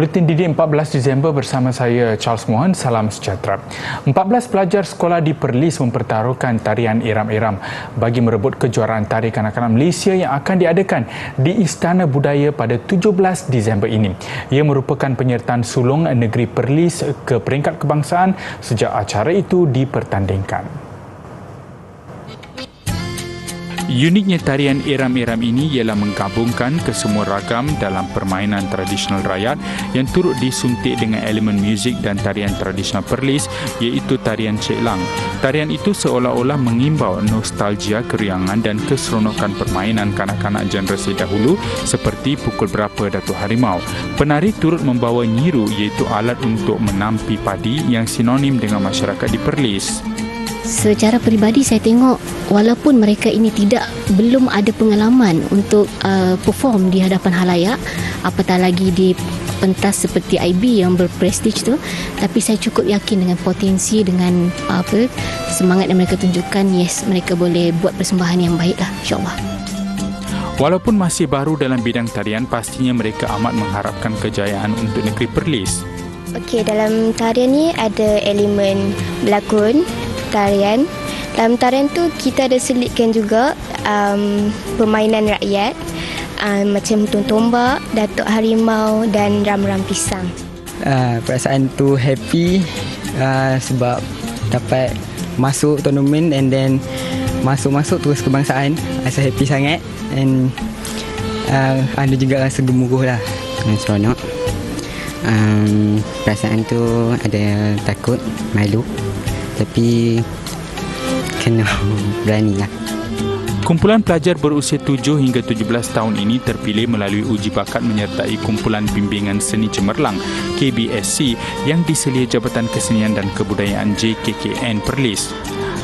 Buletin Didik 14 Disember bersama saya Charles Mohan. Salam sejahtera. 14 pelajar sekolah di Perlis mempertaruhkan tarian Iram-Iram bagi merebut kejuaraan tari kanak-kanak Malaysia yang akan diadakan di Istana Budaya pada 17 Disember ini. Ia merupakan penyertaan sulung negeri Perlis ke peringkat kebangsaan sejak acara itu dipertandingkan. Uniknya tarian Iram-Iram ini ialah menggabungkan kesemua ragam dalam permainan tradisional rakyat yang turut disuntik dengan elemen muzik dan tarian tradisional Perlis, iaitu tarian Cik Lang. Tarian itu seolah-olah mengimbau nostalgia keriangan dan keseronokan permainan kanak-kanak generasi dahulu seperti pukul berapa Datuk Harimau. Penari turut membawa nyiru, iaitu alat untuk menampi padi yang sinonim dengan masyarakat di Perlis. Secara peribadi saya tengok walaupun mereka ini belum ada pengalaman untuk perform di hadapan halayak, apatah lagi di pentas seperti IB yang berprestij tu, tapi saya cukup yakin dengan potensi, dengan semangat yang mereka tunjukkan, yes, mereka boleh buat persembahan yang baiklah, insya-Allah. Walaupun masih baru dalam bidang tarian, pastinya mereka amat mengharapkan kejayaan untuk negeri Perlis. Okey, dalam tarian ni ada elemen berlakon, tarian. Dalam tarian tu kita ada selitkan juga permainan rakyat macam Tuan Tombak, Datuk Harimau dan Ram-Ram Pisang. Perasaan tu happy sebab dapat masuk tournament and then masuk terus kebangsaan. Rasa happy sangat and ada juga rasa gemuruh lah. Seronok. Perasaan tu ada takut, malu, tapi kena berani lah. Kumpulan pelajar berusia 7 hingga 17 tahun ini terpilih melalui uji bakat menyertai Kumpulan Bimbingan Seni Cemerlang KBSC yang diselia Jabatan Kesenian dan Kebudayaan JKKN Perlis.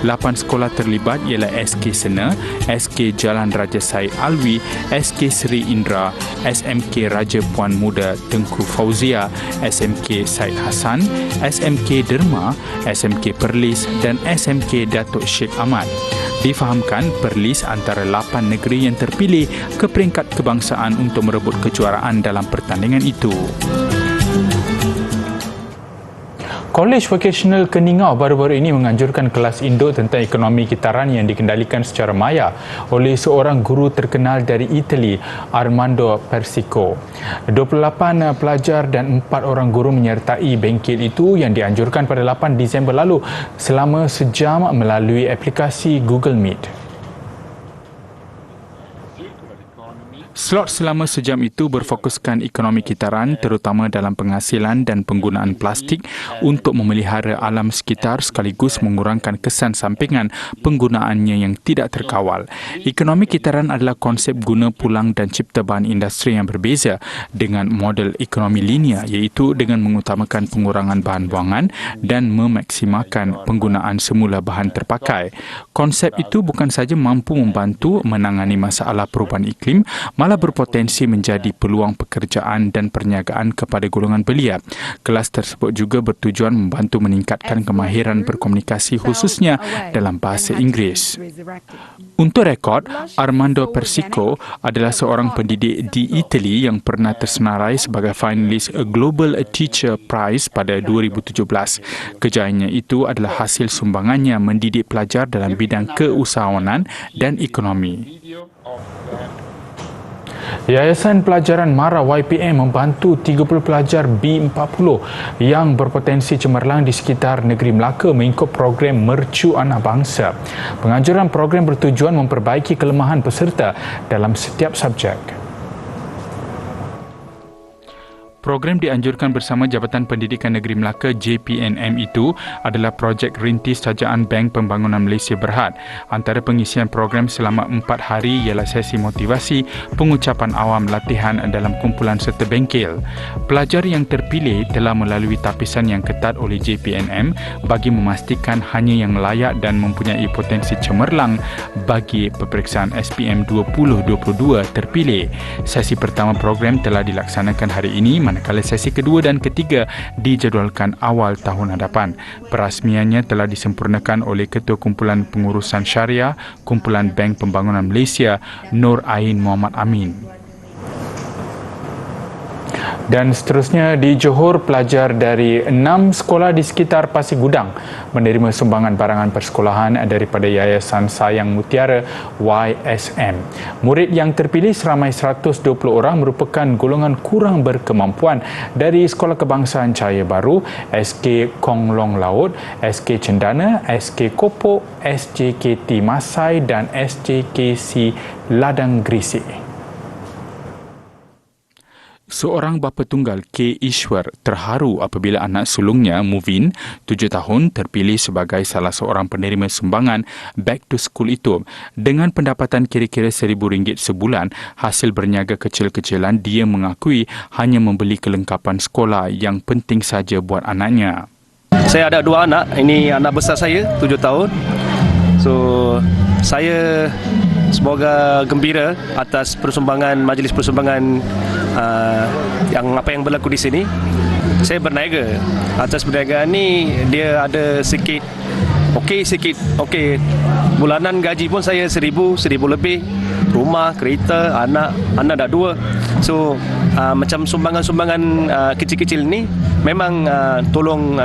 8 sekolah terlibat ialah SK Sena, SK Jalan Raja Said Alwi, SK Seri Indra, SMK Raja Puan Muda Tengku Fauzia, SMK Said Hassan, SMK Derma, SMK Perlis dan SMK Datuk Sheikh Ahmad. Difahamkan Perlis antara 8 negeri yang terpilih ke peringkat kebangsaan untuk merebut kejuaraan dalam pertandingan itu. Kolej Vocasional Keningau baru-baru ini menganjurkan kelas induk tentang ekonomi kitaran yang dikendalikan secara maya oleh seorang guru terkenal dari Itali, Armando Persico. 28 pelajar dan 4 orang guru menyertai bengkel itu yang dianjurkan pada 8 Disember lalu selama sejam melalui aplikasi Google Meet. Slot selama sejam itu berfokuskan ekonomi kitaran terutama dalam penghasilan dan penggunaan plastik untuk memelihara alam sekitar sekaligus mengurangkan kesan sampingan penggunaannya yang tidak terkawal. Ekonomi kitaran adalah konsep guna pulang dan cipta bahan industri yang berbeza dengan model ekonomi linear, iaitu dengan mengutamakan pengurangan bahan buangan dan memaksimalkan penggunaan semula bahan terpakai. Konsep itu bukan saja mampu membantu menangani masalah perubahan iklim, malah berpotensi menjadi peluang pekerjaan dan perniagaan kepada golongan belia. Kelas tersebut juga bertujuan membantu meningkatkan kemahiran berkomunikasi khususnya dalam bahasa Inggeris. Untuk rekod, Armando Persico adalah seorang pendidik di Itali yang pernah tersenarai sebagai finalis Global Teacher Prize pada 2017. Kejayaannya itu adalah hasil sumbangannya mendidik pelajar dalam bidang keusahawanan dan ekonomi. Yayasan Pelajaran Mara YPM membantu 30 pelajar B40 yang berpotensi cemerlang di sekitar negeri Melaka mengikut program Mercu Anak Bangsa. Penganjuran program bertujuan memperbaiki kelemahan peserta dalam setiap subjek. Program dianjurkan bersama Jabatan Pendidikan Negeri Melaka JPNM itu adalah projek rintis Tajaan Bank Pembangunan Malaysia Berhad. Antara pengisian program selama 4 hari ialah sesi motivasi, pengucapan awam, latihan dalam kumpulan serta bengkel. Pelajar yang terpilih telah melalui tapisan yang ketat oleh JPNM bagi memastikan hanya yang layak dan mempunyai potensi cemerlang bagi peperiksaan SPM 2022 terpilih. Sesi pertama program telah dilaksanakan hari ini, manakala sesi kedua dan ketiga dijadualkan awal tahun hadapan. Perasmiannya telah disempurnakan oleh Ketua Kumpulan Pengurusan Syariah Kumpulan Bank Pembangunan Malaysia, Nur Ain Muhammad Amin. Dan seterusnya di Johor, pelajar dari 6 sekolah di sekitar Pasir Gudang menerima sumbangan barangan persekolahan daripada Yayasan Sayang Mutiara YSM. Murid yang terpilih seramai 120 orang merupakan golongan kurang berkemampuan dari Sekolah Kebangsaan Cahaya Baru, SK Konglong Laut, SK Cendana, SK Kopok, SJKT Masai dan SJKC Ladang Grisik. Seorang bapa tunggal, K. Ishwar, terharu apabila anak sulungnya, Muvin, 7 tahun, terpilih sebagai salah seorang penerima sumbangan Back to School itu. Dengan pendapatan kira-kira RM1,000 sebulan, hasil berniaga kecil-kecilan, dia mengakui hanya membeli kelengkapan sekolah yang penting saja buat anaknya. Saya ada 2 anak. Ini anak besar saya, 7 tahun. So, saya semoga gembira atas persumbangan, majlis persumbangan yang berlaku di sini. Saya berniaga. Atas perniagaan ni dia ada sikit okey. Bulanan gaji pun saya RM1,000 lebih. Rumah, kereta, anak dah 2. So macam sumbangan-sumbangan kecil-kecil ni memang tolong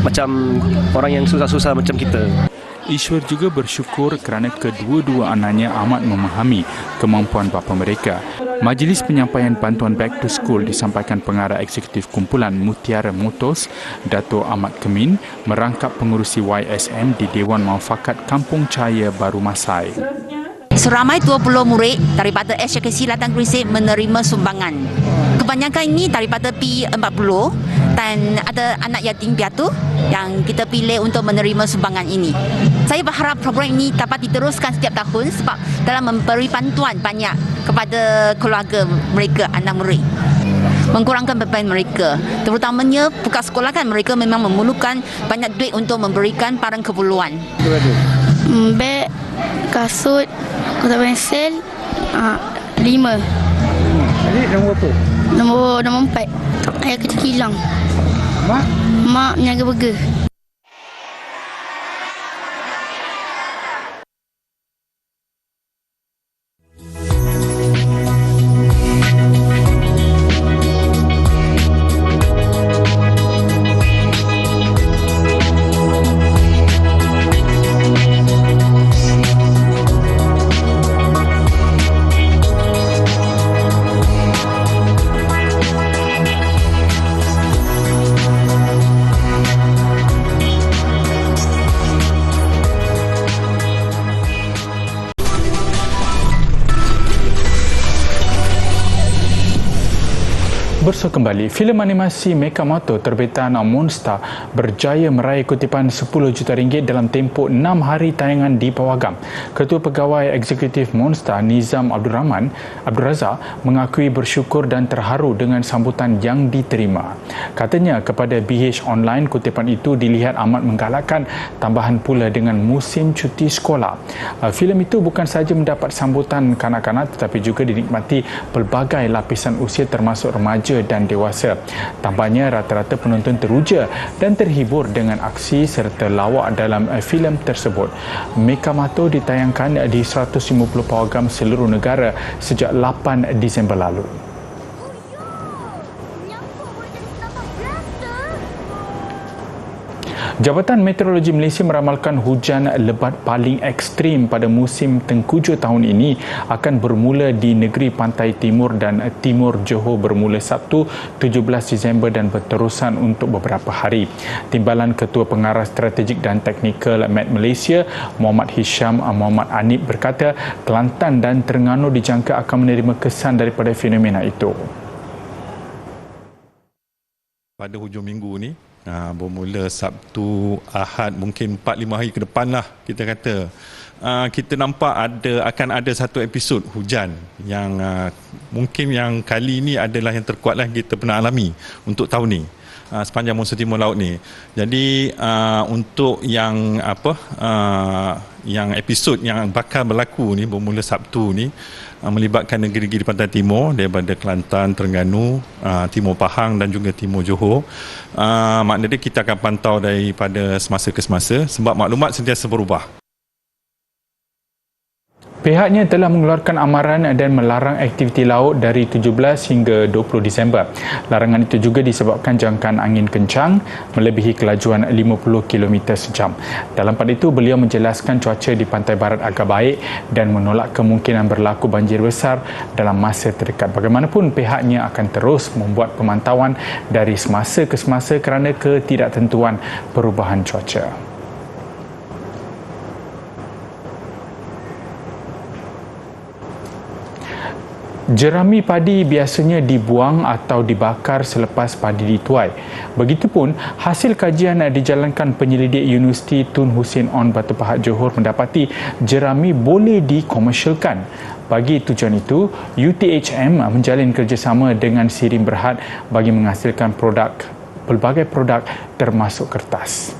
macam orang yang susah-susah macam kita. Ishwar juga bersyukur kerana kedua-dua anaknya amat memahami kemampuan bapa mereka. Majlis penyampaian bantuan Back to School disampaikan Pengarah Eksekutif Kumpulan Mutiara Motors, Dato' Ahmad Kemin, merangkap pengurusi YSM di Dewan Muafakat Kampung Cahaya Baru Masai. Seramai 20 murid daripada SJKC Ladang Grisik menerima sumbangan. Kebanyakan ini daripada P40 dan ada anak yatim piatu yang kita pilih untuk menerima sumbangan ini. Saya berharap program ini dapat diteruskan setiap tahun sebab dalam memberi bantuan banyak kepada keluarga mereka, anak murid. Mengurangkan beban mereka. Terutamanya buka sekolah kan mereka memang memerlukan banyak duit untuk memberikan barang keperluan. Beg, kasut, kotak pensel, 5. Adik nombor apa? Nombor 4. Ayah kecil hilang. Mak meniaga burger. Bersua kembali, filem animasi Mekamoto terbitan Monster berjaya meraih kutipan RM10 juta dalam tempoh 6 hari tayangan di Pawagam. Ketua Pegawai Eksekutif Monster, Nizam Abdul Razak, mengakui bersyukur dan terharu dengan sambutan yang diterima. Katanya kepada BH Online, kutipan itu dilihat amat menggalakkan, tambahan pula dengan musim cuti sekolah. Filem itu bukan sahaja mendapat sambutan kanak-kanak tetapi juga dinikmati pelbagai lapisan usia termasuk remaja dan dewasa. Tampaknya rata-rata penonton teruja dan terhibur dengan aksi serta lawak dalam filem tersebut. Mekamoto ditayangkan di 150 pawagam seluruh negara sejak 8 Disember lalu. Jabatan Meteorologi Malaysia meramalkan hujan lebat paling ekstrim pada musim tengkujuh tahun ini akan bermula di negeri pantai timur dan timur Johor bermula Sabtu 17 Disember dan berterusan untuk beberapa hari. Timbalan Ketua Pengarah Strategik dan Teknikal Met Malaysia, Muhammad Hisham Muhammad Anip berkata, Kelantan dan Terengganu dijangka akan menerima kesan daripada fenomena itu. Pada hujung minggu ni, bermula Sabtu, Ahad, mungkin 4-5 hari ke depan lah kita kata, kita nampak akan ada satu episod hujan yang mungkin yang kali ini adalah yang terkuat lah kita pernah alami untuk tahun ni sepanjang monsun timur laut ni. Jadi untuk yang yang episod yang bakal berlaku ni bermula Sabtu ni melibatkan negeri-negeri di pantai timur daripada Kelantan, Terengganu, Timur Pahang dan juga Timur Johor. Maknanya kita akan pantau daripada semasa ke semasa sebab maklumat sentiasa berubah. Pihaknya telah mengeluarkan amaran dan melarang aktiviti laut dari 17 hingga 20 Disember. Larangan itu juga disebabkan jangkaan angin kencang melebihi kelajuan 50 km sejam. Dalam pada itu, beliau menjelaskan cuaca di pantai barat agak baik dan menolak kemungkinan berlaku banjir besar dalam masa terdekat. Bagaimanapun, pihaknya akan terus membuat pemantauan dari semasa ke semasa kerana ketidaktentuan perubahan cuaca. Jerami padi biasanya dibuang atau dibakar selepas padi dituai. Begitupun, hasil kajian dijalankan penyelidik Universiti Tun Hussein On Batu Pahat Johor mendapati jerami boleh dikomersialkan. Bagi tujuan itu, UTHM menjalin kerjasama dengan Sirim Berhad bagi menghasilkan pelbagai produk termasuk kertas.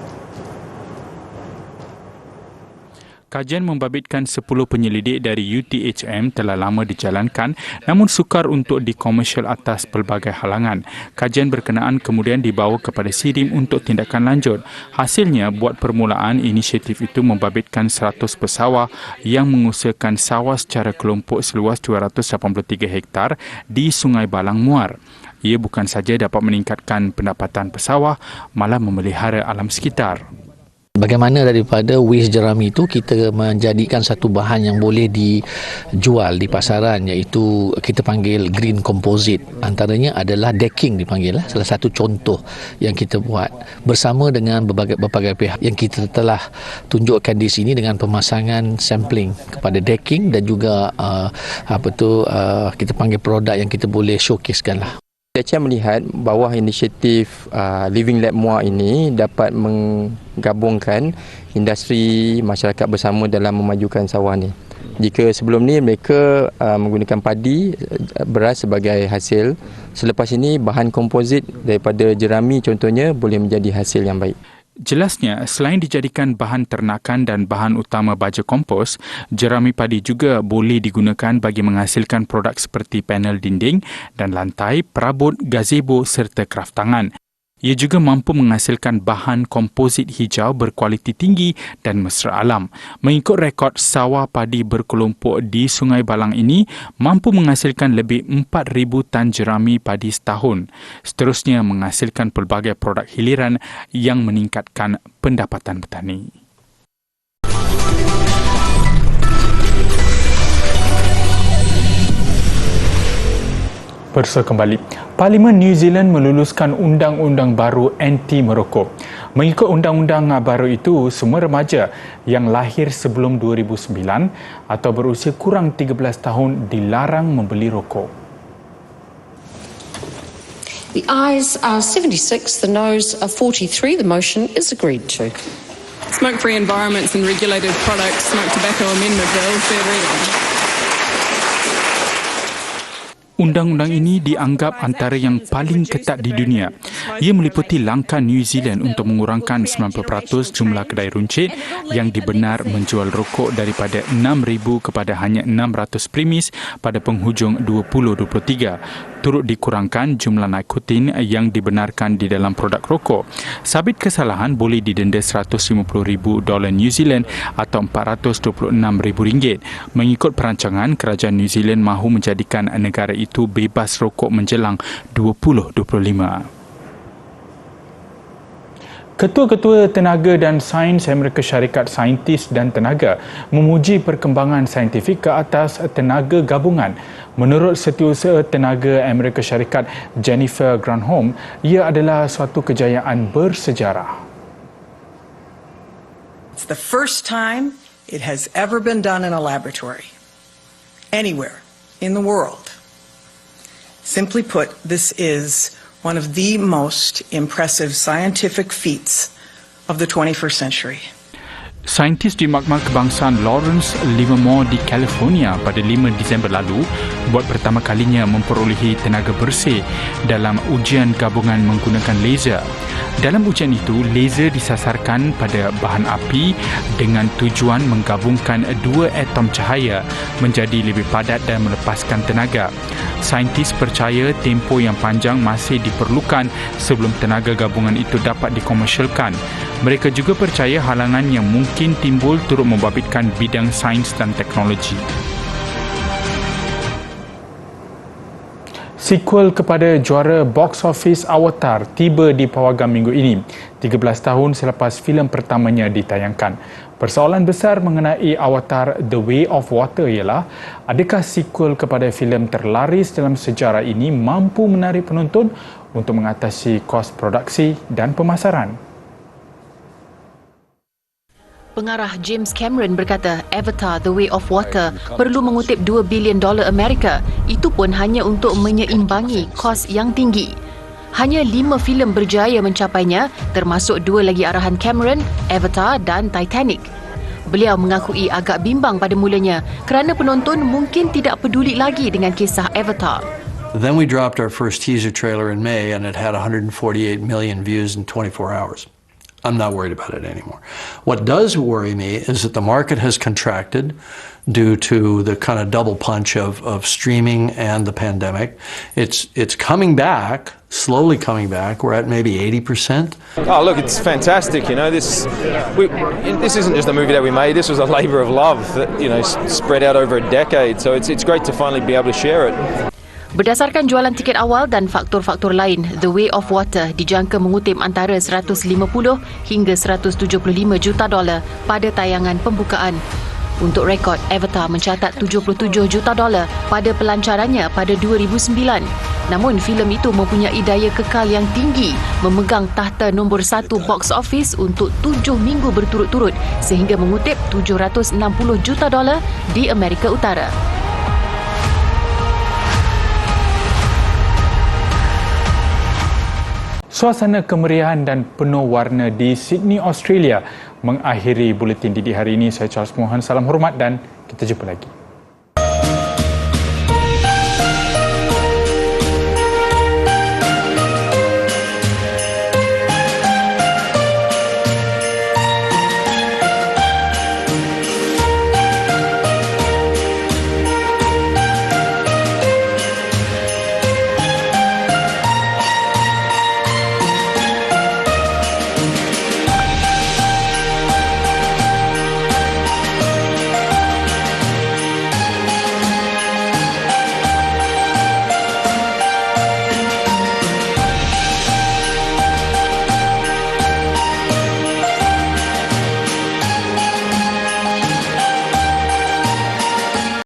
Kajian membabitkan 10 penyelidik dari UTHM telah lama dijalankan namun sukar untuk dikomersial atas pelbagai halangan. Kajian berkenaan kemudian dibawa kepada Sirim untuk tindakan lanjut. Hasilnya, buat permulaan, inisiatif itu membabitkan 100 pesawah yang mengusahakan sawah secara kelompok seluas 283 hektar di Sungai Balang Muar. Ia bukan saja dapat meningkatkan pendapatan pesawah, malah memelihara alam sekitar. Bagaimana daripada waste jerami itu kita menjadikan satu bahan yang boleh dijual di pasaran, iaitu kita panggil green composite. Antaranya adalah decking dipanggil, salah satu contoh yang kita buat bersama dengan berbagai pihak yang kita telah tunjukkan di sini dengan pemasangan sampling kepada decking dan juga kita panggil produk yang kita boleh showcasekan lah. Saya melihat bahawa inisiatif Living Lab Muar ini dapat menggabungkan industri masyarakat bersama dalam memajukan sawah ni. Jika sebelum ni mereka menggunakan padi, beras sebagai hasil, selepas ini bahan komposit daripada jerami contohnya boleh menjadi hasil yang baik. Jelasnya, selain dijadikan bahan ternakan dan bahan utama baja kompos, jerami padi juga boleh digunakan bagi menghasilkan produk seperti panel dinding dan lantai, perabot, gazebo serta kraf tangan. Ia juga mampu menghasilkan bahan komposit hijau berkualiti tinggi dan mesra alam. Mengikut rekod, sawah padi berkelompok di Sungai Balang ini mampu menghasilkan lebih 4,000 tan jerami padi setahun. Seterusnya menghasilkan pelbagai produk hiliran yang meningkatkan pendapatan petani. Persa kembali. Parlimen New Zealand meluluskan undang-undang baru anti merokok. Mengikut undang-undang baru itu, semua remaja yang lahir sebelum 2009 atau berusia kurang 13 tahun dilarang membeli rokok. The ayes are 76, the noes are 43. The motion is agreed to. Smoke-free environments and regulated products, Smoke Tobacco Amendment Bill, third reading. Undang-undang ini dianggap antara yang paling ketat di dunia. Ia meliputi langkah New Zealand untuk mengurangkan 90% jumlah kedai runcit yang dibenar menjual rokok daripada 6,000 kepada hanya 600 premis pada penghujung 2023. Turut dikurangkan jumlah nikotin yang dibenarkan di dalam produk rokok. Sabit kesalahan boleh didenda $150,000 New Zealand atau RM426,000. Mengikut perancangan, kerajaan New Zealand mahu menjadikan negara itu bebas rokok menjelang 2025. Ketua-ketua Tenaga dan Sains Amerika Syarikat Saintis dan Tenaga memuji perkembangan saintifik ke atas tenaga gabungan. Menurut Setiausaha Tenaga Amerika Syarikat Jennifer Granholm, ia adalah suatu kejayaan bersejarah. It's the first time it has ever been done in a laboratory, anywhere in the world. Simply put, this is one of the most impressive scientific feats of the 21st century. Saintis di Makmal Kebangsaan Lawrence Livermore di California pada 5 Disember lalu buat pertama kalinya memperolehi tenaga bersih dalam ujian gabungan menggunakan laser. Dalam ujian itu, laser disasarkan pada bahan api dengan tujuan menggabungkan dua atom cahaya menjadi lebih padat dan melepaskan tenaga. Saintis percaya tempoh yang panjang masih diperlukan sebelum tenaga gabungan itu dapat dikomersialkan. Mereka juga percaya halangan yang mungkin timbul turut membabitkan bidang sains dan teknologi. Sequel kepada juara box office Avatar tiba di pawagam minggu ini, 13 tahun selepas filem pertamanya ditayangkan. Persoalan besar mengenai Avatar The Way of Water ialah, adakah sequel kepada filem terlaris dalam sejarah ini mampu menarik penonton untuk mengatasi kos produksi dan pemasaran? Pengarah James Cameron berkata Avatar The Way of Water perlu mengutip $2 bilion Amerika, itu pun hanya untuk menyeimbangi kos yang tinggi. Hanya 5 filem berjaya mencapainya, termasuk 2 lagi arahan Cameron, Avatar dan Titanic. Beliau mengakui agak bimbang pada mulanya kerana penonton mungkin tidak peduli lagi dengan kisah Avatar. Then we dropped our first teaser trailer in May and it had 148 million views in 24 hours. I'm not worried about it anymore. What does worry me is that the market has contracted due to the kind of double punch of streaming and the pandemic. It's coming back, slowly coming back. We're at maybe 80%. Oh, look, it's fantastic. You know, this isn't just a movie that we made. This was a labour of love that, you know, spread out over a decade. So it's great to finally be able to share it. Berdasarkan jualan tiket awal dan faktor-faktor lain, The Way of Water dijangka mengutip antara 150 hingga 175 juta dolar pada tayangan pembukaan. Untuk rekod, Avatar mencatat 77 juta dolar pada pelancarannya pada 2009. Namun, filem itu mempunyai daya kekal yang tinggi, memegang tahta nombor 1 box office untuk 7 minggu berturut-turut sehingga mengutip 760 juta dolar di Amerika Utara. Suasana kemeriahan dan penuh warna di Sydney, Australia mengakhiri buletin Didi hari ini. Saya Charles Mohan, salam hormat dan kita jumpa lagi.